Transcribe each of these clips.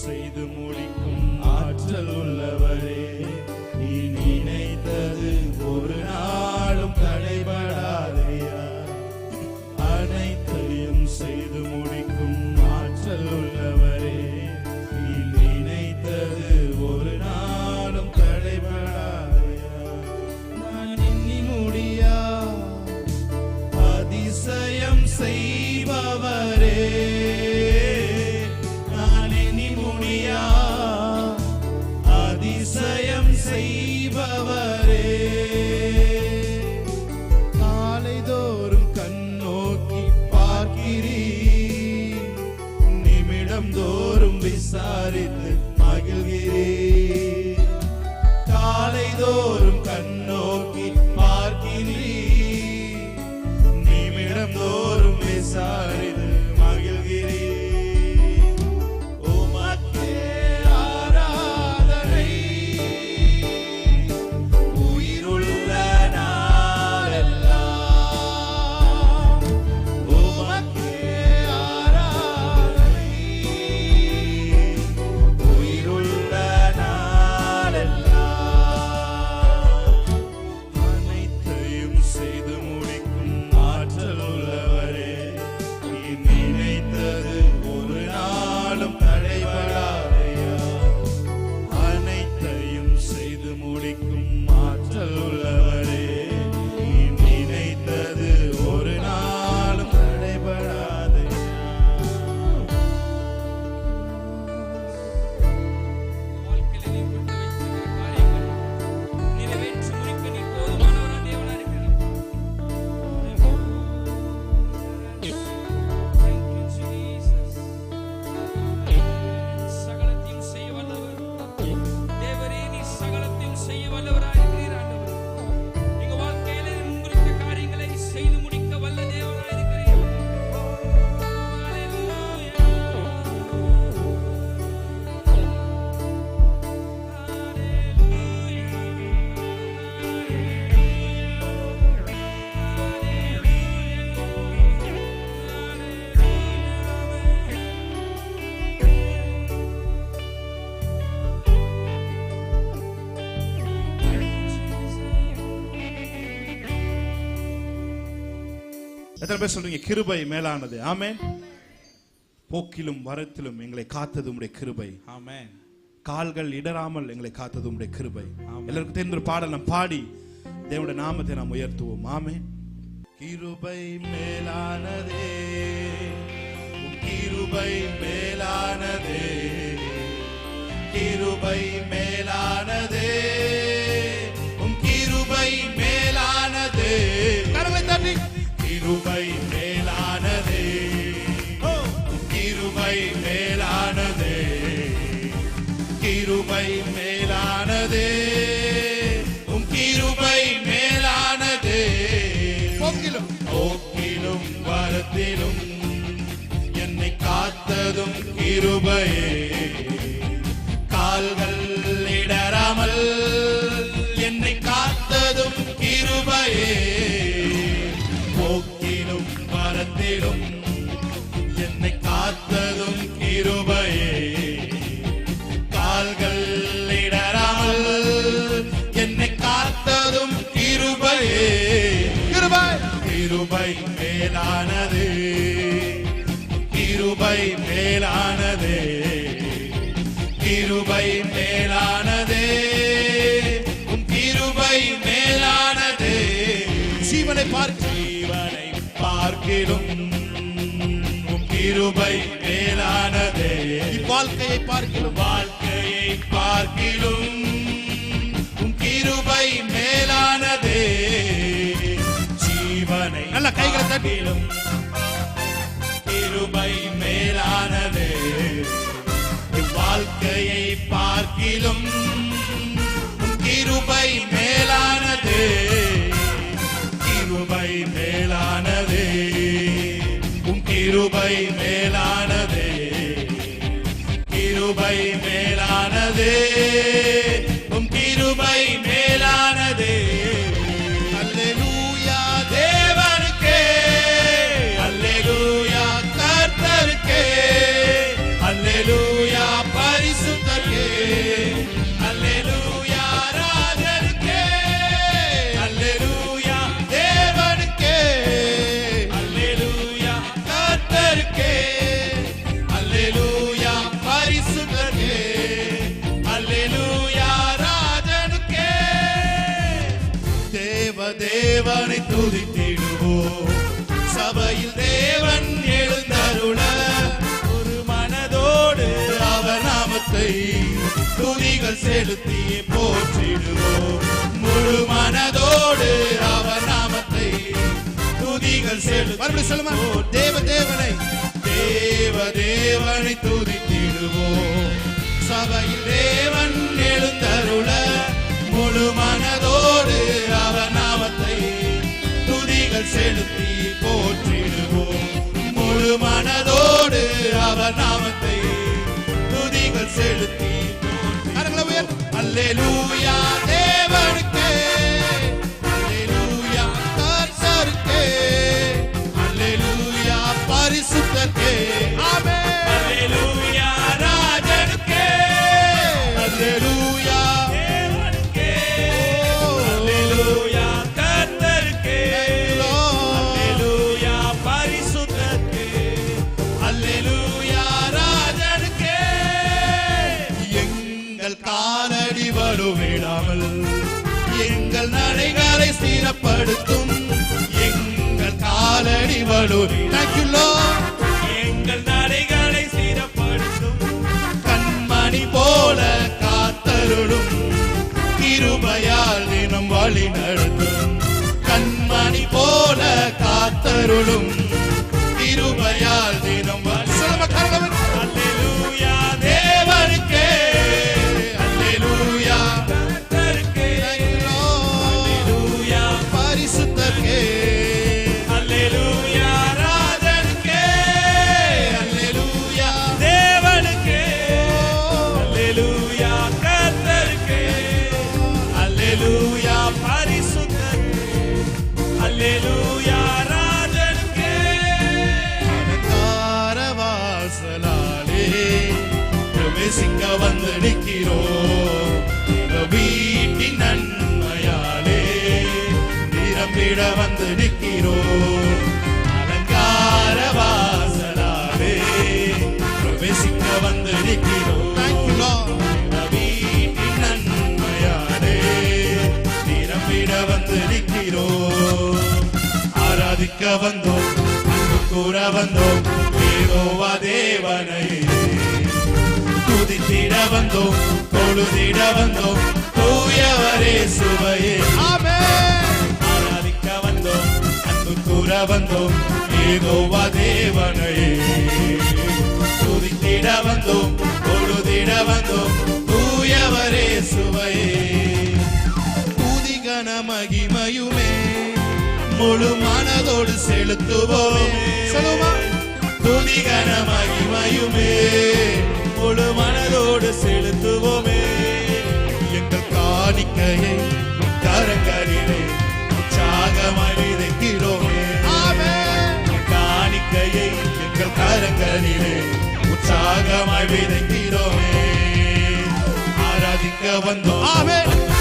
செய்து முடிக்கும் ஆற்றல் உள்ளவரே, நீ நினைத்தது ஒரு நாளும் தடைபடாதையா. அனைத்தையும் செய்து முடிக்கும் ஆற்றல் உள்ளவரே, நீ நினைத்தது ஒரு நாளும் தடைபடாதையா. நான் எண்ணி முடியா அதிசயம் செய்பவரே, நான் எண்ணி முடியா அதிசயம் செய்பவரே. காலைதோறும் கண்ணோக்கி பார்க்கிறீர், நிமிடம் தோறும் விசாரித்து மகிழ்கிறீர். காலைதோறும் கண்ணோக்கி பார்க்கிறீர், நிமிடம் தோறும் விசாரித்து மகிழ்கிறீர். உமக்கே ஆராதனை, உயிருள்ள நாளெல்லாம். உமக்கே ஆராதனை, உயிருள்ள நாளெல்லாம். அனைத்தையும் செய்து முடிக்கும் ஆற்றல் உள்ளவரே, நீ நினைத்தது ஒரு நாளும் தடைபடாதையா. அனைத்தையும் செய்து முடிக்கும் ஆற்றல் உள்ளவரே, நீ நினைத்தது ஒரு நாளும் தடைபடாதையா. வாழ்க்கையில நீ கொண்டு வைத்திருக்கிற காரியங்கள் நிறைவேற்றி முடிக்க நீ போதுமானவரான தேவனா இருக்கிறீர். Thank you, Jesus. சகலத்தையும் செய்ய வல்லவர் தேவரே, நீ சகலத்தையும் செய்ய வல்லவராய் இருக்கிறீர் ஆண்டவரே. எங்க வாழ்க்கையில உங்களுக்கு காரியங்களை செய்து முடிக்க வல்ல தேவனாய் இருக்கிறீர். எத்தனை பேர் சொல்றீங்க கிருபை மேலானது? ஆமென். போக்கிலும் வரத்திலும் எங்களை காத்தது உம்முடைய கிருபை. ஆமென். கால்கள் இடராமல் எங்களை காத்தது உம்முடைய கிருபை. எல்லாருக்கும் தெரிந்த ஒரு பாடல் நாம் பாடி தேவனுடைய நாமத்தை நாம் உயர்த்துவோம். ஆமென். கிருபை மேலானதே, உம் கிருபை மேலானதே, கிருபை மேலானதே, உம் கிருபை மேலானதே. கரங்களை தட்டி கிருபை மேலானதே, உம் கிருபை மேலானதே, கிருபை மேலானதே, உம் கிருபை மேலானதே. போக்கிலும் வரத்திலும் என்னை காத்ததும் கிருபையே. கால்கள் இடராமல் என்னை காத்ததும் கிருபையே. போக்கிலும் வரத்திலும் என்னை காத்ததும் கிருபையே. கால்கள் இடராமல் என்னை காத்ததும் கிருபையே. கிருபை கிருபை மேலானது, கிருபை மேலானதே, கிருபை மேலானதே, உம் கிருபை மேலானதே. ஜீவனை பார்க்கிலும் உம் கிருபை மேலானதே. வாழ்க்கையை பார்க்கிலும் உம் கிருபை மேலானதே. ஜீவனை நல்ல கைகளை தட்டிலும் கிருபை மேலானதே. வாழ்க்கையை பார்க்கிலும் உம் கிருபை மேலானதே. கிருபை மேலானதே, உம் கிருபை மேலானதே, கிருபை மேலானதே, உம் கிருபை மேலானதே. அல்லேலூயா தேவனுக்கே, அல்லேலூயா கர்த்தருக்கே, அல்லேலூயா பரி பரிசுத்தரே அல்லேலூயா ராஜனுக்கே தேவனை துதித்திடுவோம் சபையில் தேவன் எழுந்தருள ஒரு மனதோடு அவர் நாமத்தை துதிகள் செலுத்தி போற்றிடுவோம் முழு மனதோடு அவர் நாமத்தை துதிகள் செலுத்தி மறுபடியும் சொல்லுமா தேவனை துதித்திடுவோம் சபையில் தேவன் எழுந்தருள முழு மனதோடு அவர் நாமத்தை துதிகள் செலுத்தி போற்றிடுவோம் முழு மனதோடு அவர் நாமத்தை துதிகள் செலுத்தி அல்லேலூயா தேவனுக்கே அல்லேலூயா கர்த்தருக்கே அல்லேலூயா பரிசுத்தரே ஆமென் அல்லேலூயா ராஜனுக்கே அல்லேலூயா தேவனுக்கே அல்லேலூயா கர்த்தருக்கே அல்லேலூயா பரிசுத்தரே அல்லேலூயா ராஜனுக்கே எங்கள் காலடி வலுவிடாமல் எங்கள் நடைகளை ஸ்திரப்படுத்தும் எங்கள் காலடி எங்கள் நடைகளை ஸ்திரப்படுத்தும் கண்மணி போல காத்தருளும் கிருபையால் தினம் வழி நடத்தும் கண்மணி போல காத்தருளும் கிருபையால் தினம் அல்லேலூயா தேவனுக்கே அல்லேலூயா கர்த்தருக்கே அல்லேலூயா பரிசுத்தரே அல்லேலூயா ராஜனுக்கே அல்லேலூயா தேவனுக்கே அல்லேலூயா கர்த்தருக்கே அல்லேலூயா பரிசுத்தரே அல்லேலூயா ராஜனுக்கே வாசலாலே பிரவேசிக்க வந்து நிற்கிறோம் வீட்டின் நன்மையாலே நிரம்பிட வந்து நிற்கிறோம் அலங்கார வாசலாலே பிரவேசிக்க வந்து நிற்கிறோம் வீட்டின் நன்மையாலே நிரம்பிட வந்து நிற்கிறோம் ஆராதிக்க வந்தோம் அன்பு கூற வந்தோம் யெகோவா தேவனை துதித்திட வந்தோம் தொழுதிட வந்தோம் தூயவரே சுவையே ஆமென் ஆராதிக்க வந்தோம் அன்பு கூற வந்தோம் யெகோவா தேவனை துதித்திட வந்தோம் தொழுதிட வந்தோம் தூயவரே சுவையே துதிகன மகிமையுமே முழு மனதோடு செலுத்துவோமே சொல்லுமா துதிகன மகிமையுமே முழு மனதோடு செலுத்துவோமே எங்கள் காணிக்கையை கரங்களிலே உற்சாகமாய் விதைக்கிறோமே காணிக்கையை எங்கள் கரங்களிலே உற்சாகமாய் விதைக்கிறோமே ஆராதிக்க வந்தோம்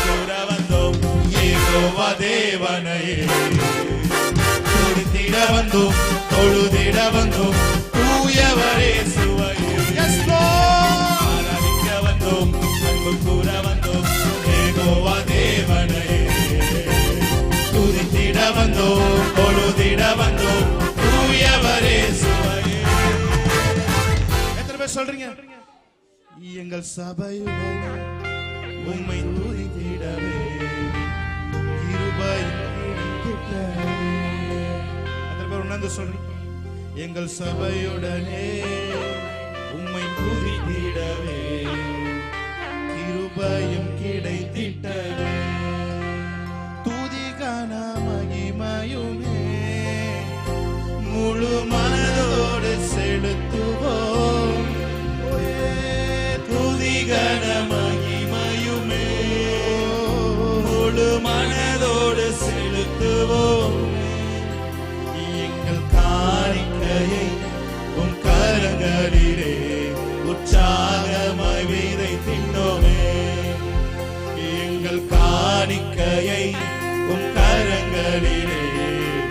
கூற வந்தோம் யெகோவா தேவனையே துதித்திட வந்தோம் தொழுதிட வந்தோம் தூயவரே சுவையே ஆராதிக்க வந்தோம் அன்பு கூற வந்தோம் யெகோவா தேவனையே துதித்திட வந்தோம் தொழுதிட வந்தோம் தூயவரே சுவையே எத்தனை பேர் சொல்றீங்க எங்கள் சபையுடன் உம்மை துதித்திடவே கிருபை உணர்ந்து சொல்றீங்க எங்கள் சபையுடனே உம்மை துதித்திடவே கிருபையும் கிடைத்திட்டவே துதிகான மகிமையுமே முழு மனதோடு செலுத்துவோம் துதிகான மகிமையுமே முழு மனதோடு செலுத்துவோம் காணிக்கையை உம் கரங்களிலே உற்சாகமாய் விதைத்திட்டோமே எங்கள் காணிக்கையை உம் கரங்களிலே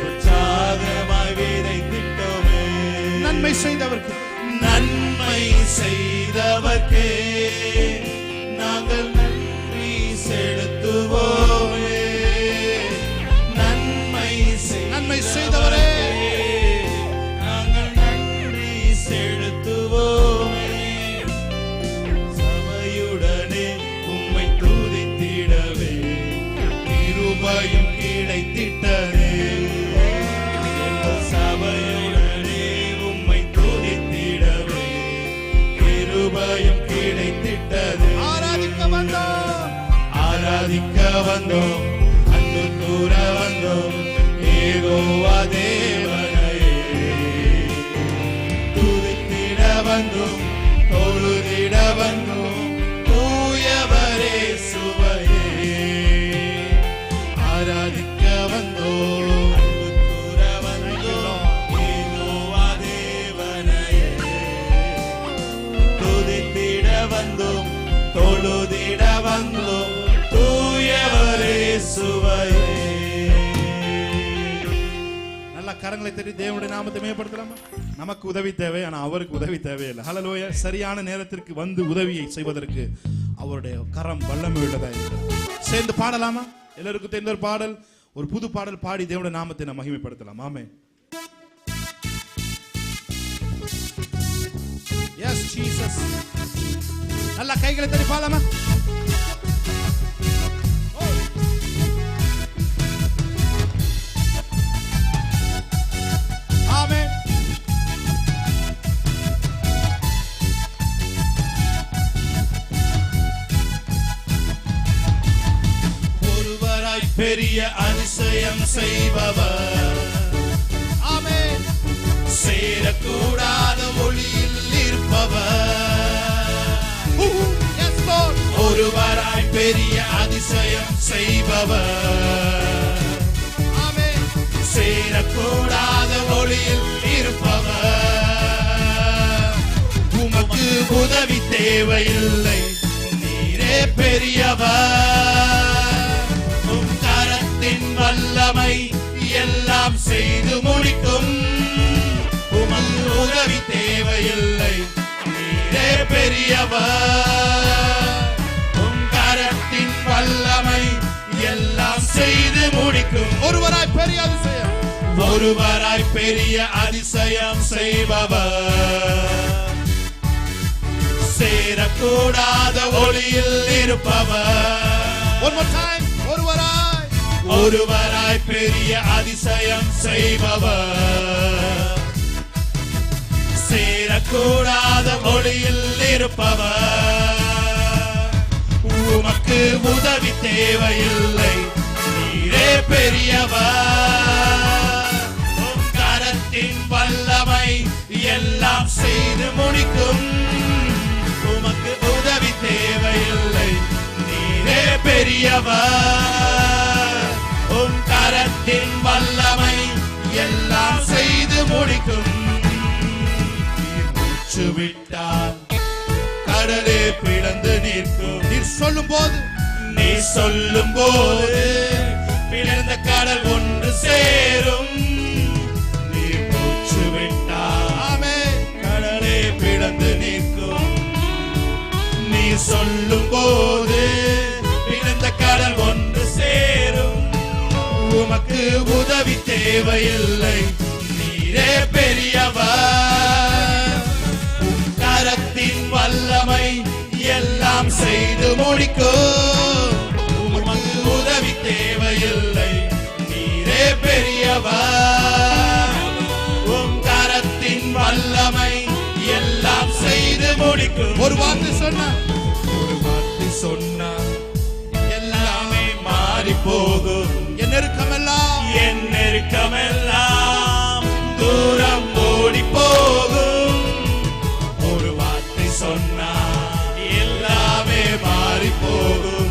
உற்சாகமாய் விதைத்திட்டோமே நன்மை செய்தவர்க்கு வந்தோம், அன்பு கூற வந்தோம், யெகோவா தேவனையே. துதித்திட வந்தோம், தொழுதிட வந்தோம், தூயவரே சுவையே. ஆராதிக்க வந்தோம், அன்பு கூற வந்தோம், யெகோவா தேவனையே. துதித்திட வந்தோம், தொழுதிட வந்தோம், தூயவரே சுவையே. நல்ல கரங்களை தட்டி தேவனுடைய நாமத்தை மேம்படுத்தலாமா? நமக்கு உதவி தேவை, ஆனா அவருக்கு உதவி தேவையில்லை. ஹல்லேலூயா. சரியான நேரத்திற்கு வந்து உதவியை செய்வதற்கு அவருடைய கரம் வல்லமை உள்ளதா இருக்கிறது. சேர்ந்து பாடலாமா? எல்லாருக்கும் தெரிந்த ஒரு பாடல், ஒரு புது பாடல் பாடி தேவனுடைய நாமத்தை நாம் மகிமைப்படுத்தலாம். ஆமென். S Jesus. நல்ல கைகளை தட்டி பாடலாமா? ஆமென். ஒருவராய் பெரிய அதிசயம் செய்பவர், ஆமென். சேரக்கூடாத ஒளியில் இருப்பவர், ஒருவராய் பெரிய அதிசயம் செய்பவர், ஆமென். சேரக்கூடாத ஒளியில் இருப்பவர். உமக்கு உதவி தேவையில்லை, நீரே பெரியவர். உம் கரத்தின் வல்லமை எல்லாம் செய்து முடிக்கும். உமக்கு உதவி தேவையில்லை, நீரே பெரியவர். உம் கரத்தின் வல்லமை எல்லாம் செய்து முடிக்கும். ஒருவராய் பெரிய அதிசயம், ஒருவராய் பெரிய அதிசயம் செய்பவர், சேரக்கூடாத ஒளியில் இருப்பவர். One more time. ஒருவராய் பெரிய அதிசயம் செய்பவர், சேரக்கூடாத ஒளியில் இருப்பவர். உமக்கு உதவி தேவையில்லை, நீரே பெரியவர். உம் கரத்தின் வல்லமை எல்லாம் செய்து முடிக்கும். உமக்கு உதவி தேவையில்லை, நீரே பெரியவர். உம் கரத்தின் வல்லமை எல்லாம் செய்து முடிக்கும். மூச்சு விட்டால் கடலே பிளந்து நிற்கும். நீர் சொல்லும் போது, நீ சொல்லும் போது பிளந்த கடல் ஒன்று சேரும். நீர் மூச்சு விட்டால், ஆமென், கடலே பிளந்து நிற்கும். நீ சொல்லும் போது பிளந்த கடல் ஒன்று சேரும். உமக்கு உதவி தேவையில்லை, நீரே பெரியவர். உம் கரத்தின் வல்லமை எல்லாம் செய்து முடிக்கும். உமக்கு உதவி தேவையில்லை, நீரே பெரியவர். உம் கரத்தின் வல்லமை எல்லாம் செய்து முடிக்கும். ஒரு வார்த்தை சொன்னா, ஒரு வார்த்தை சொன்னா எல்லாமே மாறி போகும். என் நெருக்கமெல்லாம் தூரம் ஓடி போகும். ஒரு வார்த்தை சொன்னா எல்லாமே மாறி போகும்.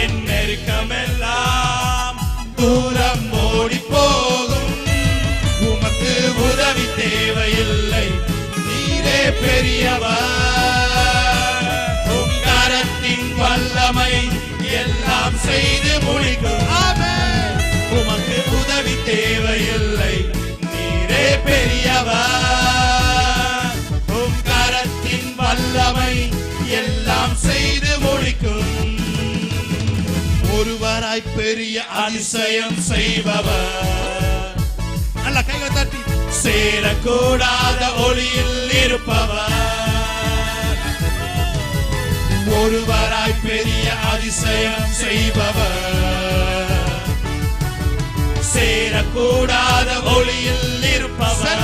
என் நெருக்கமெல்லாம் தூரம் ஓடி போகும். உமக்கு உதவி தேவையில்லை, நீரே பெரியவர். உம் கரத்தின் வல்லமை எல்லாம் செய்து முடிக்கும். உமக்கு உதவி தேவையில்லை, நீரே பெரியவர். உம் கரத்தின் வல்லமை எல்லாம் செய்து முடிக்கும். ஒருவராய் பெரிய அதிசயம் செய்பவர், நல்ல கைகளை தட்டி, சேரக்கூடாத ஒளியில் இருப்பவர். ஒருவராய் பெரிய அதிசயம் செய்பவர், சேரக்கூடாத ஒளியில் இருப்பவர்.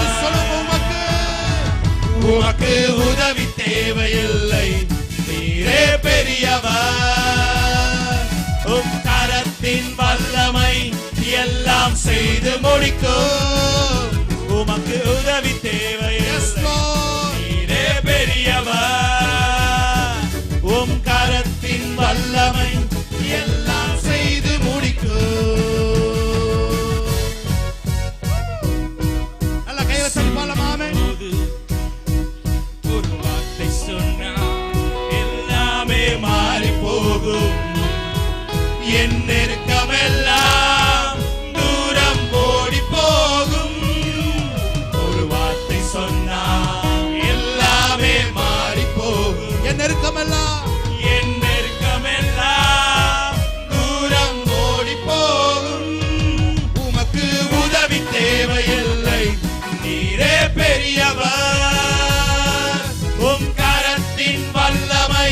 உமக்கு உதவி தேவையில்லை, நீரே பெரியவர். முடிக்கும். உமக்கு உதவி தேவையில்லை, நீரே பெரியவர். உம் கரத்தின் வல்லமை எல்லாம் செய்து முடிக்கும். நல்ல கைவசம் பாலமாமே. ஒரு வார்த்தை சொன்னால் எல்லாமே மாறி போகும். என் நெருக்கமெல்லாம் தூரம் ஓடி போகும். ஒரு வார்த்தை சொன்னால் எல்லாமே மாறி போகும். என் நெருக்கமெல்லாம் என் நெருக்கமெல்லாம் தூரம் ஓடி போகும். உமக்கு உதவி தேவையில்லை, நீரே பெரியவர். உம் கரத்தின் வல்லமை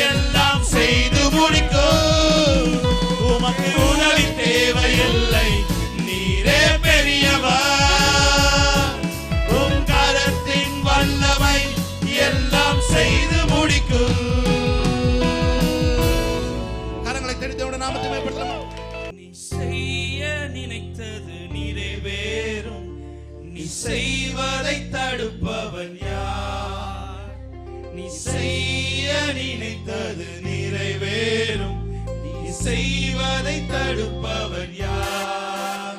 எல்லாம் செய்து முடிக்கும். உமக்கு உதவி தேவையில்லை, நீரே பெரியவர். உம் கரத்தின் வல்லமை எல்லாம் செய்து முடிக்கும். கரங்களை தெரிந்தோட நாமத்தை மேம்படுத்தலாம். நீ செய்ய நினைத்தது நிறைவேறும். நீ செய்வதை தடுப்பவன் யார்? நீ செய்ய நினைத்தது நிறைவேறும். நீ செய்வதை தடுப்பவன் யார்?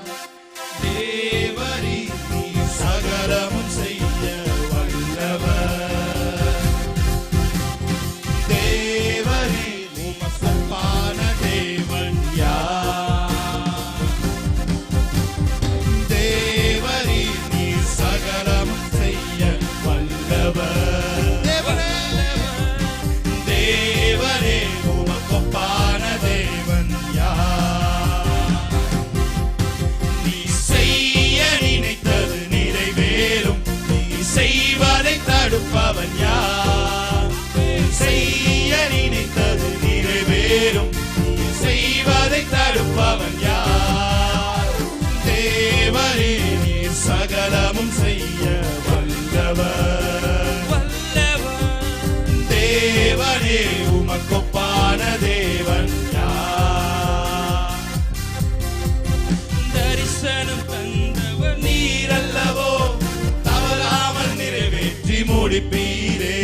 தேவரீ, நீ சகலமும் செய்ய வல்லவர். தேவரீ, உமக்கொப்பான தேவன் யார்? தேவரீ, நீ சகலமும் செய்ய வல்லவர். தேவரே, உமக்கொப்பான தேவன் யார்? நீ செய்ய நினைத்தது நிறைவேறும். நீ செய்வதை தடுப்பவன் யார்? செய்ய நினைத்தது நிறைவேறும். நீ செய்வதை தடுப்பவன் யார்? தேவரே, நீ சகலமும் செய்ய வல்லவர். தேவனே, உமக்கொப்பான தேவன் யார்? தரிசனம் தந்தவர் நீரல்லவோ, தவறாமல் நிறைவேற்றி முடிப்பீரே.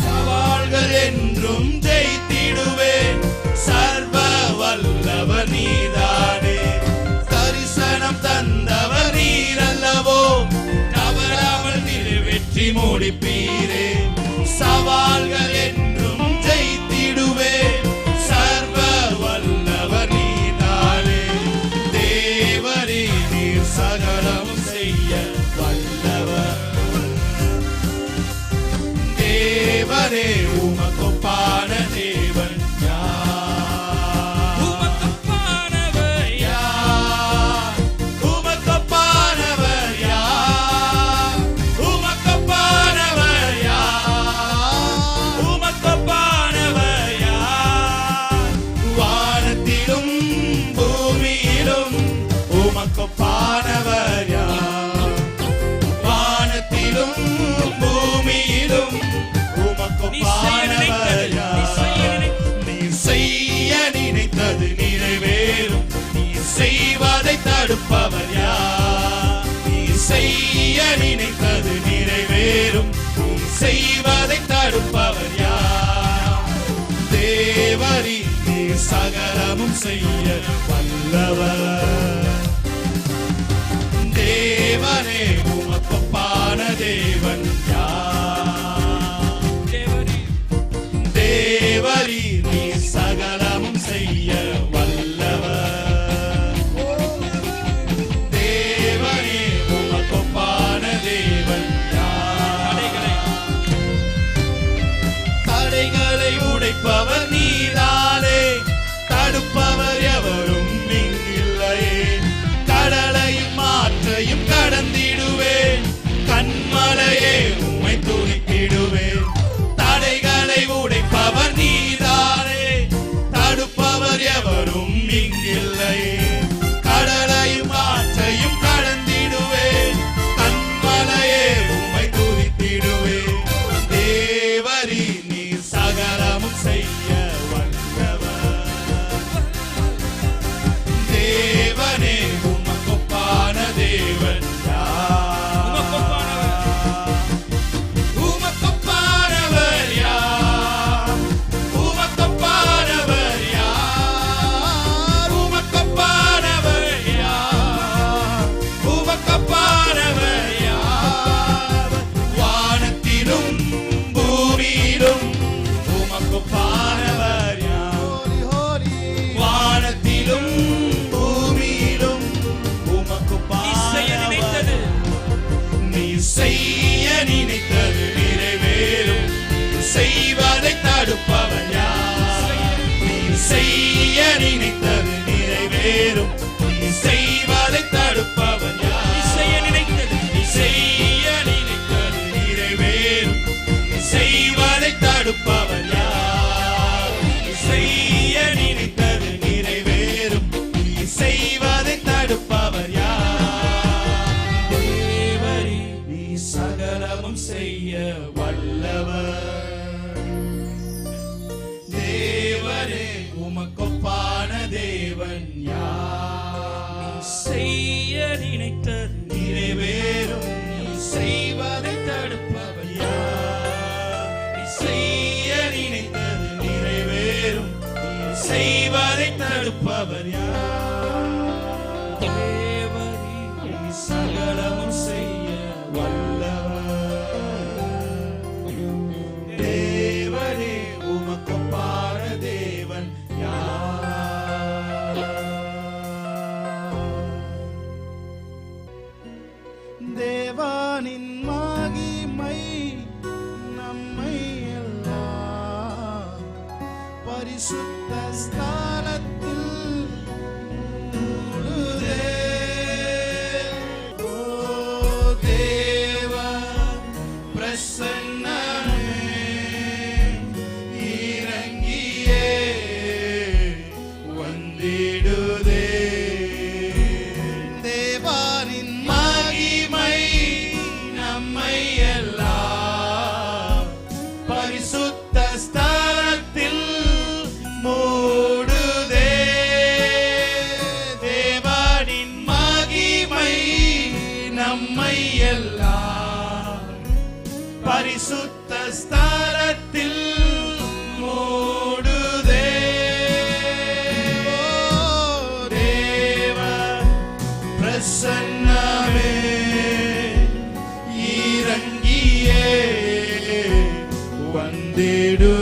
சவால்கள் என்றும் ஜெயித்திடுவேன், சர்வ வல்லவர் நீதானே. தரிசனம் தந்தவர் நீரல்லவோ, தவறாமல் நிறைவேற்றி முடிப்பீரே. சவால்கள் என்றும் ஜெயித்திடுவேன், சர்வ வல்லவர் நீதானே. தேவரே, நீர் சகலம் செய்ய வல்லவர். தேவரே, உமக்கொப்பான தேவன் யார்? உமக்கொப்பானவர் யார்? உமக்கொப்பானவர் யார்? உமக்கொப்பானவர் யார்? உமக்கொப்பானவர் யார்? வானத்திலும் பூமியிலும் உமக்கொப்பானவர் யார்? வானத்திலும் பூமியிலும் உமக்கொப்பானவர் யார்? நீ செய்ய நினைத்தது நிறைவேறும். நீ செய்வதை தடுப்பவர் யார்? நீ செய்ய நினைத்தது நிறைவேறும். நீ செய்வதை தடுப்பவர் யார்? தேவரீ, நீ சகலமும் செய்ய வல்லவர். தேவனே, உமக்கொப்பான தேவன் யார்? தேவரீ, நீ சகலமும் செய்ய வல்லவர். தேவனே, உமக்கொப்பான தேவன் யார்? தடைகளை உடைப்பவர் நீதானே. தடுப்பவர் எவரும் இங்கில்லையே. கடலையும் மாற்றையும் கடந்திடுவேன், கண்மலையே உம்மை துதித்திடுவேன். தடைகளை உடைப்பவர் நீதானே. தடுப்பவர் எவரும் இங்கில்லையே. கடலையும் மாற்றையும் கடந்திடுவேன், கண்மலையே உம்மை துதித்திடுவேன். தேவரீ, நீ சகலமும் செய்ய தடுப்பவர் யார்? நீ செய்ய நினைத்தது நிறைவேறும், நீ செய்வதை தடுப்பவர் யார்? தேவரே நீ சகலமும் செய்ய வல்லவர், தேவரே உமக்கொப்பான தேவன் யார்? செய்ய நினைத்தது நிறைவேறும், நீ செய்வதை தடுப்பவர் யார்? நீ செய்ய நினைத்தது நிறைவேறும், நீ செய்வதை தடுப்பவர் யார்? தேவரே நீ சகலமும் செய்ய வல்லவர், தேவரே உமக்கொப்பான தேவன் யார்? தேவானின் மகிமை நம்மை எல்லாம் பரிசுத்த ஸ்தானத்தில் மூடுதே. ஓ தேவ பிரசன்னமே இறங்கியே வந்திடுதே. தேவானின் மகிமை நம்மை எல்லாம் பரிசுத்த ஸ்தலத்தில் மூடுதே. தேவானின் மகிமை நம்மை எல்லாம் பரிசுத்த ஸ்தலத்தில் மூடுதே. ஓ தேவ பிரசன்னமே இறங்கியே வந்திடு